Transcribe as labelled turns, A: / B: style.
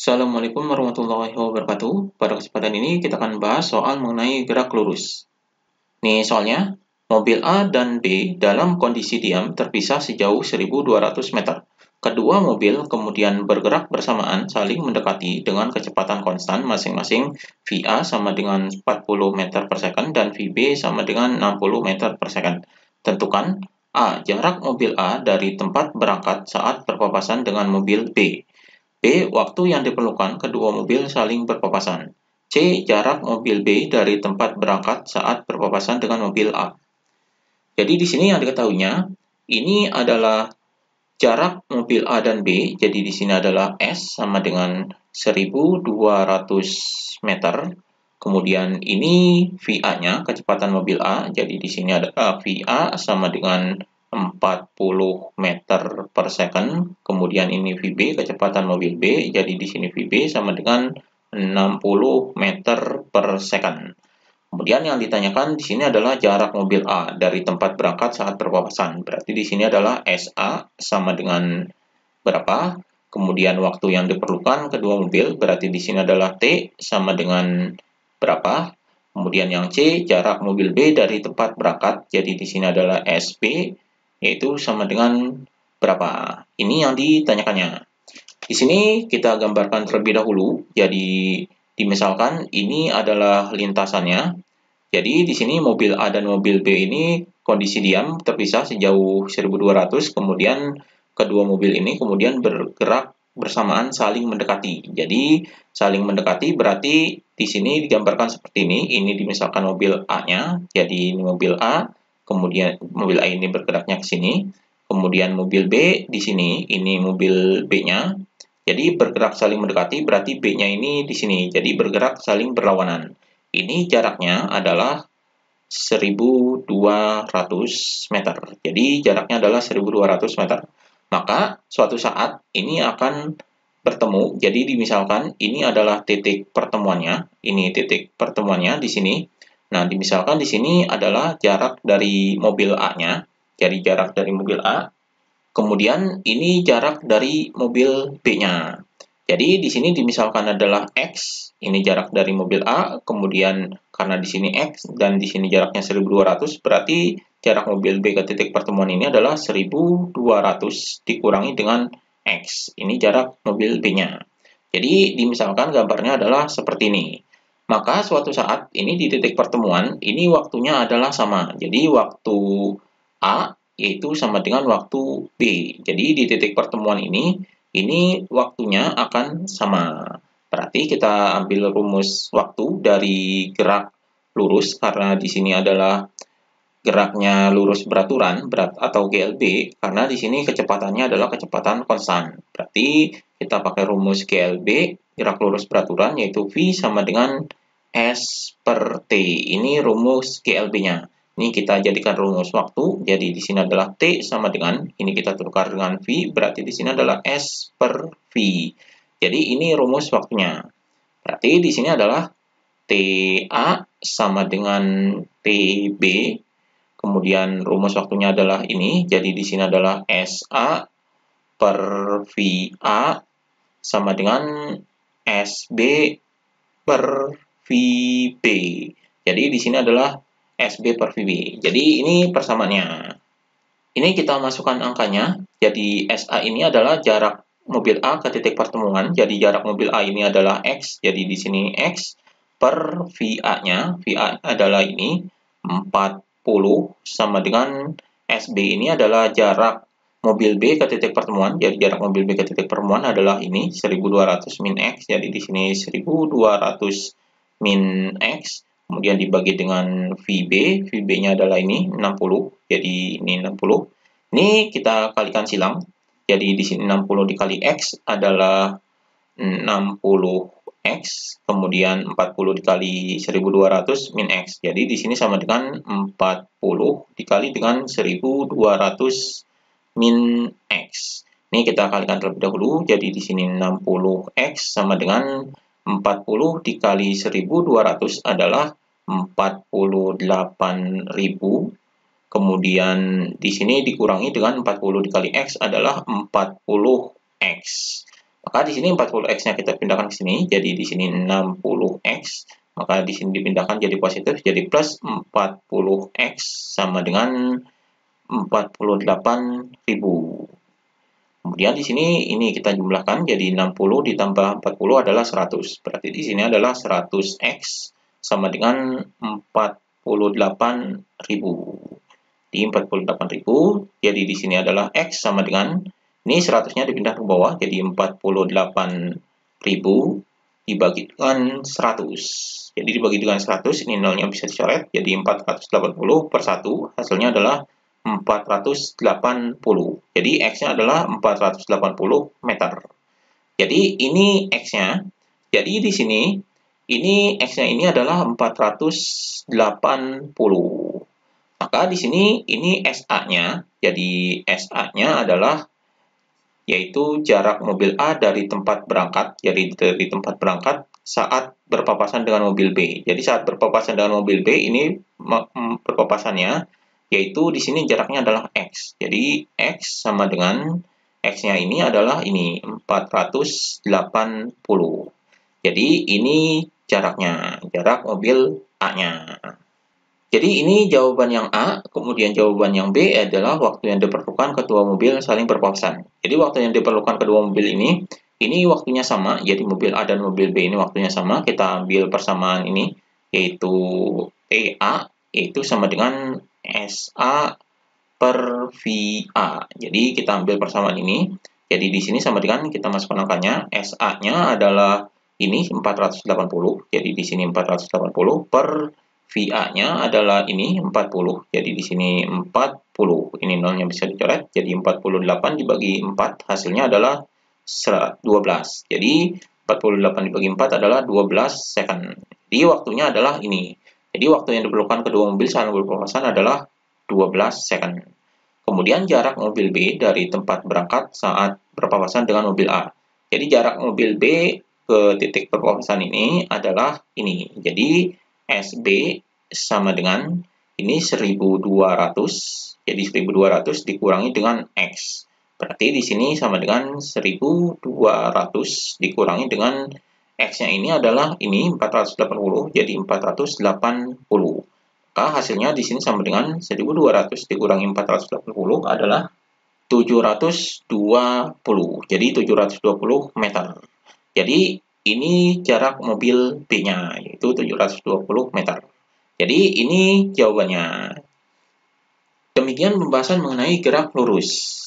A: Assalamualaikum warahmatullahi wabarakatuh. Pada kesempatan ini kita akan bahas soal mengenai gerak lurus. Nih soalnya, mobil A dan B dalam kondisi diam terpisah sejauh 1.200 meter. Kedua mobil kemudian bergerak bersamaan saling mendekati dengan kecepatan konstan masing-masing VA sama dengan 40 meter per second dan VB sama dengan 60 meter per second. Tentukan A. Jarak mobil A dari tempat berangkat saat berpapasan dengan mobil B. B. Waktu yang diperlukan kedua mobil saling berpapasan. C. Jarak mobil B dari tempat berangkat saat berpapasan dengan mobil A. Jadi di sini yang diketahuinya, ini adalah jarak mobil A dan B. Jadi di sini adalah S sama dengan 1.200 meter. Kemudian ini VA-nya, kecepatan mobil A. Jadi di sini ada VA sama dengan 40 meter per second. Kemudian ini VB, kecepatan mobil B. Jadi di sini VB sama dengan 60 meter per second. Kemudian yang ditanyakan di sini adalah jarak mobil A dari tempat berangkat saat berpapasan. Berarti di sini adalah SA sama dengan berapa? Kemudian waktu yang diperlukan kedua mobil, berarti di sini adalah T sama dengan berapa? Kemudian yang C, jarak mobil B dari tempat berangkat. Jadi di sini adalah SB, yaitu sama dengan berapa? Ini yang ditanyakannya. Di sini kita gambarkan terlebih dahulu. Jadi dimisalkan ini adalah lintasannya. Jadi di sini mobil A dan mobil B ini kondisi diam terpisah sejauh 1.200, kemudian kedua mobil ini kemudian bergerak bersamaan saling mendekati. Jadi saling mendekati berarti di sini digambarkan seperti ini. Ini dimisalkan mobil A-nya. Jadi ini mobil A, kemudian mobil A ini bergeraknya ke sini. Kemudian mobil B di sini, ini mobil B-nya. Jadi bergerak saling mendekati berarti B-nya ini di sini. Jadi bergerak saling berlawanan. Ini jaraknya adalah 1.200 meter. Jadi jaraknya adalah 1.200 meter. Maka suatu saat ini akan bertemu. Jadi dimisalkan ini adalah titik pertemuannya. Ini titik pertemuannya di sini. Nah, dimisalkan di sini adalah jarak dari mobil A-nya. Jadi jarak dari mobil A. Kemudian ini jarak dari mobil B-nya. Jadi di sini dimisalkan adalah X, ini jarak dari mobil A, kemudian karena di sini X dan di sini jaraknya 1.200, berarti jarak mobil B ke titik pertemuan ini adalah 1.200 dikurangi dengan X. Ini jarak mobil B-nya. Jadi dimisalkan gambarnya adalah seperti ini. Maka suatu saat ini di titik pertemuan, ini waktunya adalah sama. Jadi waktu A yaitu sama dengan waktu B. Jadi di titik pertemuan ini waktunya akan sama. Berarti kita ambil rumus waktu dari gerak lurus, karena di sini adalah geraknya lurus beraturan atau GLB, karena di sini kecepatannya adalah kecepatan konstan. Berarti kita pakai rumus GLB, gerak lurus beraturan, yaitu V sama dengan S per T. Ini rumus GLB-nya. Ini kita jadikan rumus waktu, jadi di sini adalah T sama dengan, ini kita tukar dengan V, berarti di sini adalah S per V. Jadi ini rumus waktunya. Berarti di sini adalah TA sama dengan TB, kemudian rumus waktunya adalah ini, jadi di sini adalah SA per VA sama dengan SB per VB. Jadi di sini adalah SB per VB. Jadi ini persamaannya. Ini kita masukkan angkanya. Jadi SA ini adalah jarak mobil A ke titik pertemuan. Jadi jarak mobil A ini adalah X. Jadi di sini X per VA-nya. VA adalah ini 40 sama dengan SB ini adalah jarak mobil B ke titik pertemuan. Jadi jarak mobil B ke titik pertemuan adalah ini 1.200 min X. Jadi di sini 1.200 min X. Kemudian dibagi dengan VB. VB-nya adalah ini 60. Jadi ini 60. Ini kita kalikan silang. Jadi di sini 60 dikali X adalah 60X, kemudian 40 dikali 1.200 min X. Jadi di sini sama dengan 40 dikali dengan 1.200 min X. Ini kita kalikan terlebih dahulu. Jadi di sini 60X sama dengan 40 dikali 1.200 adalah 48.000. Kemudian di sini dikurangi dengan 40 dikali X adalah 40X. Maka di sini 40x-nya kita pindahkan ke sini, jadi di sini 60x, maka di sini dipindahkan jadi positif, jadi plus 40x sama dengan 48.000. Kemudian di sini ini kita jumlahkan jadi 60 ditambah 40 adalah 100. Berarti di sini adalah 100x sama dengan 48.000. Di 48.000, jadi di sini adalah x sama dengan ini 100-nya dipindah ke bawah jadi 48.000 dibagi dengan 100. Jadi dibagi dengan 100, ini nolnya bisa dicoret, jadi 480 per 1, hasilnya adalah 480. Jadi X-nya adalah 480 meter. Jadi ini X-nya. Jadi di sini, ini X-nya ini adalah 480. Maka di sini ini SA-nya. Jadi SA-nya adalah yaitu jarak mobil A dari tempat berangkat, jadi dari tempat berangkat saat berpapasan dengan mobil B. Jadi saat berpapasan dengan mobil B ini berpapasannya yaitu di sini jaraknya adalah X. Jadi X sama dengan X-nya ini adalah ini 480. Jadi ini jaraknya, jarak mobil A-nya. Jadi ini jawaban yang A, kemudian jawaban yang B adalah waktu yang diperlukan kedua mobil saling berpapasan. Jadi waktu yang diperlukan kedua mobil ini waktunya sama, jadi mobil A dan mobil B ini waktunya sama. Kita ambil persamaan ini, yaitu EA, yaitu sama dengan SA per VA. Jadi kita ambil persamaan ini, jadi di sini sama dengan kita masukkan angkanya, SA-nya adalah ini 480, jadi di sini 480 per VA-nya adalah ini 40. Jadi di sini 40. Ini nolnya bisa dicoret. Jadi 48 dibagi 4 hasilnya adalah 12. Jadi 48 dibagi 4 adalah 12 second. Jadi waktunya adalah ini. Jadi waktu yang diperlukan kedua mobil saling berpapasan adalah 12 second. Kemudian jarak mobil B dari tempat berangkat saat berpapasan dengan mobil A. Jadi jarak mobil B ke titik berpapasan ini adalah ini. Jadi SB sama dengan ini 1200. Jadi 1200 dikurangi dengan X. Berarti di sini sama dengan 1200 dikurangi dengan X-nya ini adalah ini 480, jadi 480. Maka hasilnya di sini sama dengan 1200 dikurangi 480 adalah 720. Jadi 720 meter. Jadi ini jarak mobil B-nya, yaitu 720 meter. Jadi ini jawabannya. Demikian pembahasan mengenai gerak lurus.